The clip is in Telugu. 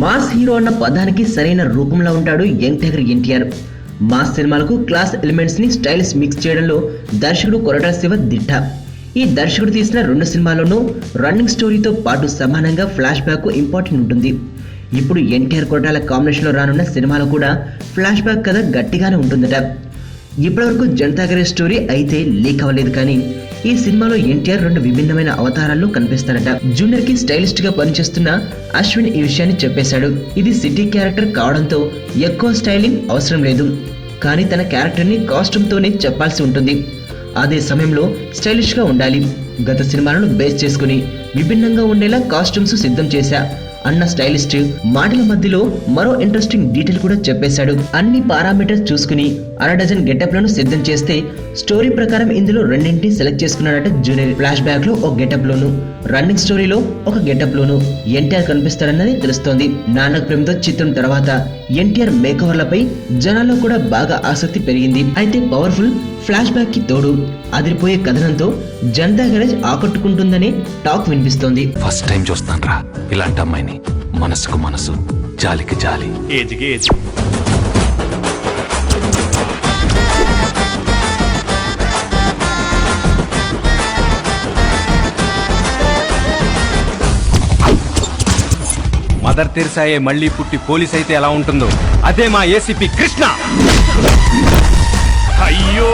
మాస్ హీరో అన్న పదానికి సరైన రూపంలో ఉంటాడు యంగ్ టైగర్ ఎన్టీఆర్. మాస్ సినిమాలకు క్లాస్ ఎలిమెంట్స్ ని స్టైల్స్ మిక్స్ చేయడంలో దర్శకుడు కొరటాల శివ దిట్ట. ఈ దర్శకుడు తీసిన 2 సినిమాల్లోనూ రన్నింగ్ స్టోరీతో పాటు సమానంగా ఫ్లాష్ బ్యాక్ ఇంపార్టెంట్ ఉంటుంది. ఇప్పుడు ఎన్టీఆర్ కొరటాల కాంబినేషన్ లో రానున్న సినిమాలో కూడా ఫ్లాష్ బ్యాక్ కథ గట్టిగానే ఉంటుందట. ఇప్పటివరకు జనతా గ్యారేజ్ స్టోరీ అయితే లీక్ అవ్వలేదు, కానీ ఈ సినిమాలో ఎన్టీఆర్ 2 విభిన్నమైన అవతారాల్లో కనిపిస్తారట. జూనియర్ కి స్టైలిస్ట్ గా పనిచేస్తున్న అశ్విన్ ఈ విషయాన్ని చెప్పేశాడు. ఇది సిటీ క్యారెక్టర్ కావడంతో ఎక్కువ స్టైలింగ్ అవసరం లేదు, కానీ తన క్యారెక్టర్ ని కాస్ట్యూమ్ తోనే చెప్పాల్సి ఉంటుంది. అదే సమయంలో స్టైలిష్ గా ఉండాలి. గత సినిమాలను బేస్ చేసుకుని విభిన్నంగా ఉండేలా కాస్ట్యూమ్స్ సిద్ధం చేశా అన్న స్టైలిస్ట్ మాటల మధ్యలో మరో ఇంట్రెస్టింగ్ డీటెయిల్ కూడా చెప్పేశాడు. అన్ని పారామీటర్స్ చూసుకుని 1/2 డజన్ గెటప్లను సిద్ధం చేస్తే స్టోరీ ప్రకారం ఇందులో 2 సెలెక్ట్ చేసుకున్నాడట జూనియర్. ఫ్లాష్ బ్యాక్ లో ఒక గెటప్ లోను, రన్నింగ్ స్టోరీలో ఒక గెటప్ లోను ఎన్టీఆర్ కనిపిస్తాడన్నది తెలుస్తోంది. నాన్నకు ప్రేమతో చిత్రం తర్వాత ఎన్టీఆర్ మేకవర్లపై జనాల్లో కూడా బాగా ఆసక్తి పెరిగింది. అయితే పవర్ఫుల్ ఫ్లాష్ బ్యాక్ కి తోడు అదిరిపోయే కథనంతో జనతా గ్యారేజ్ ఆకట్టుకుంటుందనే టాక్ వినిపిస్తోంది. ఫస్ట్ టైం చూస్తాను రా ఇలాంటి అమ్మాయిని. మనసుకు మనసు, జాలికి జాలి. ఏజ్కి ఏజ్. మదర్ తెరిసాయే మళ్ళీ పుట్టి పోలీస్ అయితే ఎలా ఉంటుందో అదే మా ఏసీపీ కృష్ణ. అయ్యో